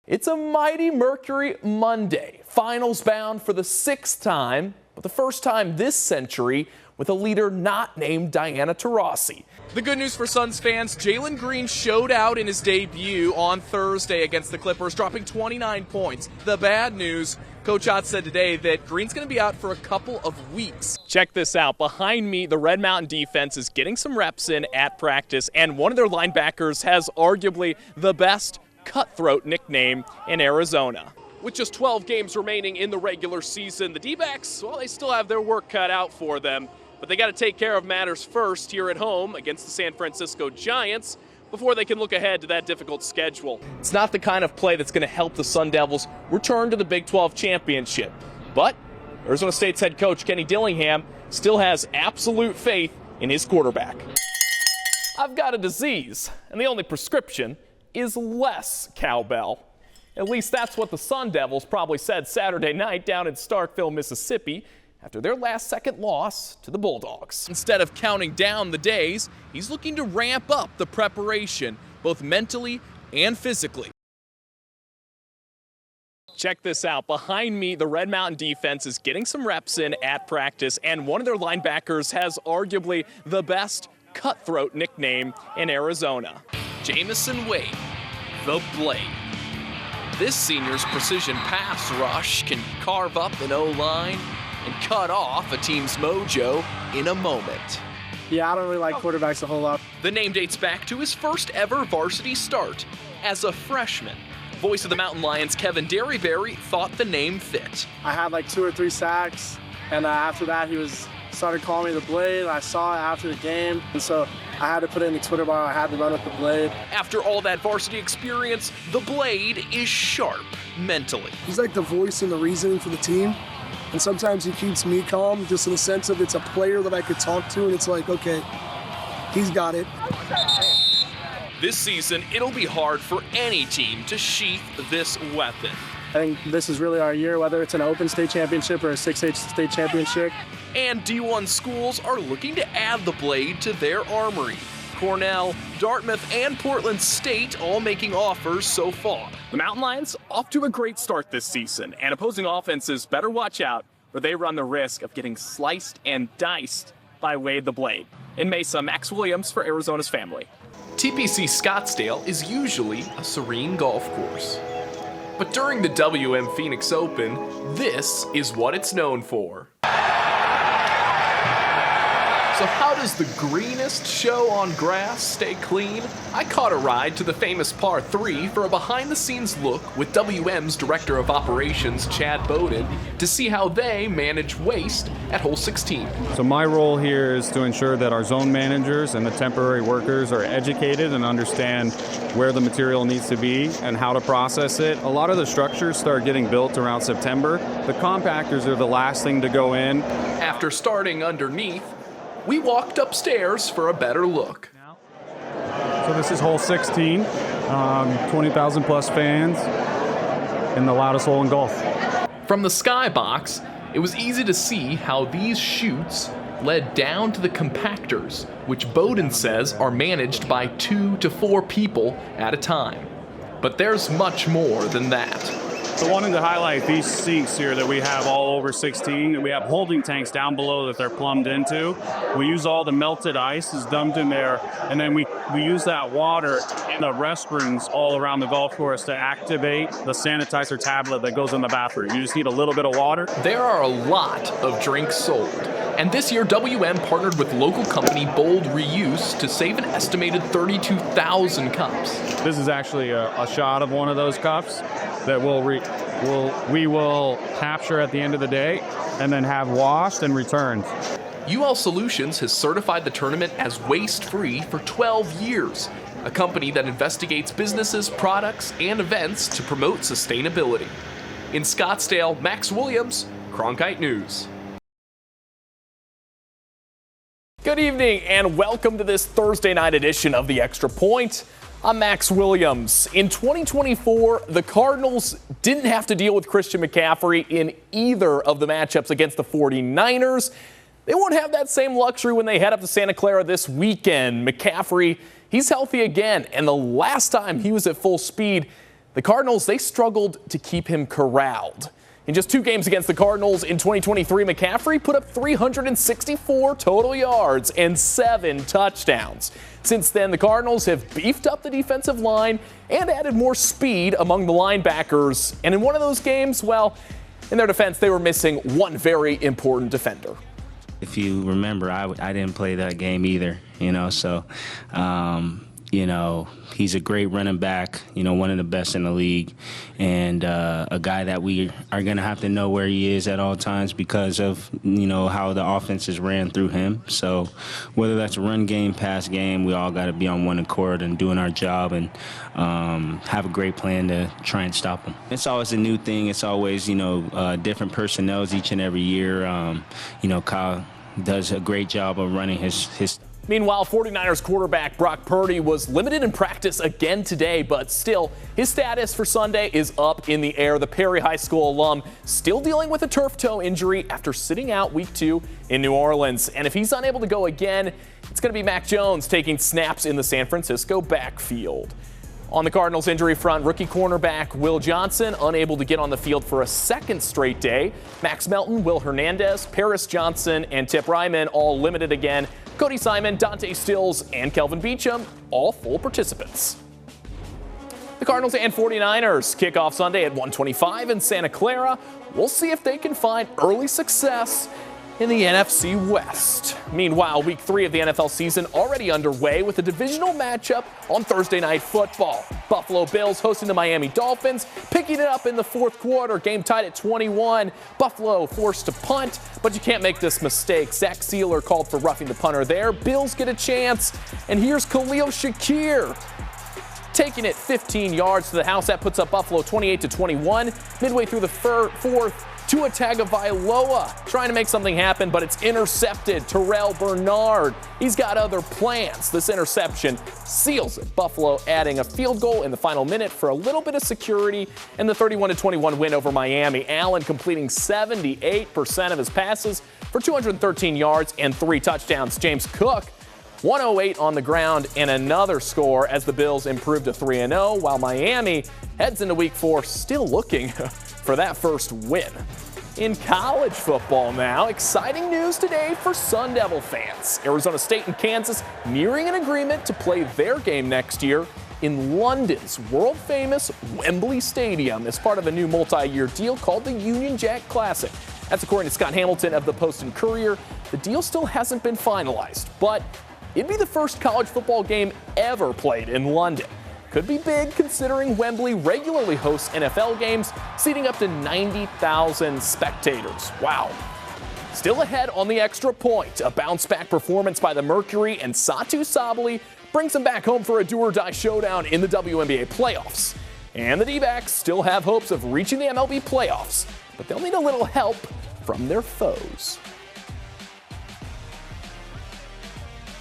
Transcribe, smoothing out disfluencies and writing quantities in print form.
It's a mighty Mercury Monday, finals bound for the 6th time, but the first time this century with a leader not named Diana Taurasi. The good news for Suns fans, Jalen Green showed out in his debut on Thursday against the Clippers, dropping 29 points. The bad news, Coach Ott said today that Green's going to be out for a couple of weeks. Check this out. Behind me, the Red Mountain defense is getting some reps in at practice, and one of their linebackers has arguably the best cutthroat nickname in Arizona. With just 12 games remaining in the regular season, the D-backs, well, they still have their work cut out for them. But they got to take care of matters first here at home against the San Francisco Giants before they can look ahead to that difficult schedule. It's not the kind of play that's going to help the Sun Devils return to the Big 12 championship. But Arizona State's head coach Kenny Dillingham still has absolute faith in his quarterback. I've got a disease, and the only prescription is less cowbell. At least that's what the Sun Devils probably said Saturday night down in Starkville, Mississippi, after their last-second loss to the Bulldogs. Instead of counting down the days, he's looking to ramp up the preparation, both mentally and physically. Check this out. Behind me, the Red Mountain defense is getting some reps in at practice, and one of their linebackers has arguably the best cutthroat nickname in Arizona. Jamison Wade, the Blade. This senior's precision pass rush can carve up an O-line and cut off a team's mojo in a moment. Yeah, I don't really like quarterbacks a whole lot. The name dates back to his first ever varsity start as a freshman. Voice of the Mountain Lions, Kevin Derryberry, thought the name fit. I had like 2 or 3 sacks, and after that he started calling me the Blade. I saw it after the game, and so I had to put it in the Twitter bio. I had to run with the Blade. After all that varsity experience, the Blade is sharp mentally. He's like the voice and the reasoning for the team. And sometimes he keeps me calm, just in the sense of it's a player that I could talk to, and it's like, okay, he's got it. This season, it'll be hard for any team to sheath this weapon. I think this is really our year, whether it's an open state championship or a 6A state championship. And D1 schools are looking to add the Blade to their armory. Cornell, Dartmouth, and Portland State all making offers so far. The Mountain Lions off to a great start this season, and opposing offenses better watch out, or they run the risk of getting sliced and diced by Wade the Blade. In Mesa, Max Williams for Arizona's Family. TPC Scottsdale is usually a serene golf course. But during the WM Phoenix Open, this is what it's known for. So how does the greenest show on grass stay clean? I caught a ride to the famous Par 3 for a behind-the-scenes look with WM's Director of Operations, Chad Bowden, to see how they manage waste at hole 16. So my role here is to ensure that our zone managers and the temporary workers are educated and understand where the material needs to be and how to process it. A lot of the structures start getting built around September. The compactors are the last thing to go in. After starting underneath, we walked upstairs for a better look. So this is hole 16, 20,000 plus fans in the loudest hole in golf. From the skybox, it was easy to see how these chutes led down to the compactors, which Bowden says are managed by 2 to 4 people at a time. But there's much more than that. So I wanted to highlight these sinks here that we have all over 16. We have holding tanks down below that they're plumbed into. We use all the melted ice is dumped in there, and then we use that water in the restrooms all around the golf course to activate the sanitizer tablet that goes in the bathroom. You just need a little bit of water. There are a lot of drinks sold, and this year WM partnered with local company Bold Reuse to save an estimated 32,000 cups. This is actually a shot of one of those cups that we will capture at the end of the day and then have washed and returned. UL Solutions has certified the tournament as waste-free for 12 years, a company that investigates businesses, products, and events to promote sustainability. In Scottsdale, Max Williams, Cronkite News. Good evening and welcome to this Thursday night edition of The Extra Point. I'm Max Williams. In 2024, the Cardinals didn't have to deal with Christian McCaffrey in either of the matchups against the 49ers. They won't have that same luxury when they head up to Santa Clara this weekend. McCaffrey, he's healthy again, and the last time he was at full speed, the the Cardinals, they struggled to keep him corralled. In just 2 games against the Cardinals in 2023, McCaffrey put up 364 total yards and 7 touchdowns. Since then, the Cardinals have beefed up the defensive line and added more speed among the linebackers. And in one of those games, well, in their defense, they were missing one very important defender. If you remember, I didn't play that game either, so, he's a great running back, one of the best in the league, and a guy that we are going to have to know where he is at all times because of, how the offense is ran through him. So whether that's a run game, pass game, we all got to be on one accord and doing our job and have a great plan to try and stop him. It's always a new thing. It's always, different personnel each and every year. Kyle does a great job of running his Meanwhile, 49ers quarterback Brock Purdy was limited in practice again today, but still, his status for Sunday is up in the air. The Perry High School alum still dealing with a turf toe injury after sitting out week 2 in New Orleans. And if he's unable to go again, it's going to be Mac Jones taking snaps in the San Francisco backfield. On the Cardinals injury front, rookie cornerback Will Johnson unable to get on the field for a second straight day. Max Melton, Will Hernandez, Paris Johnson, and Tip Ryman all limited again. Cody Simon, Dante Stills, and Kelvin Beachum all full participants. The Cardinals and 49ers kick off Sunday at 1:25 in Santa Clara. We'll see if they can find early success in the NFC West. Meanwhile, week 3 of the NFL season already underway with a divisional matchup on Thursday Night Football. Buffalo Bills hosting the Miami Dolphins, picking it up in the 4th quarter. Game tied at 21. Buffalo forced to punt, but you can't make this mistake. Zach Sealer called for roughing the punter there. Bills get a chance, and here's Khalil Shakir taking it 15 yards to the house. That puts up Buffalo 28-21. Midway through the 4th, Tua Tagovailoa trying to make something happen, but it's intercepted. Terrell Bernard, he's got other plans. This interception seals it. Buffalo adding a field goal in the final minute for a little bit of security in the 31-21 win over Miami. Allen completing 78% of his passes for 213 yards and 3 touchdowns. James Cook, 108 on the ground and another score as the Bills improve to 3-0, while Miami heads into week 4 still looking for that first win. In college football now, exciting news today for Sun Devil fans. Arizona State and Kansas nearing an agreement to play their game next year in London's world-famous Wembley Stadium as part of a new multi-year deal called the Union Jack Classic. That's according to Scott Hamilton of the Post and Courier. The deal still hasn't been finalized, but it'd be the first college football game ever played in London. Could be big considering Wembley regularly hosts NFL games, seating up to 90,000 spectators. Wow. Still ahead on the extra point. A bounce-back performance by the Mercury and Satu Sabali brings them back home for a do-or-die showdown in the WNBA playoffs. And the D-backs still have hopes of reaching the MLB playoffs, but they'll need a little help from their foes.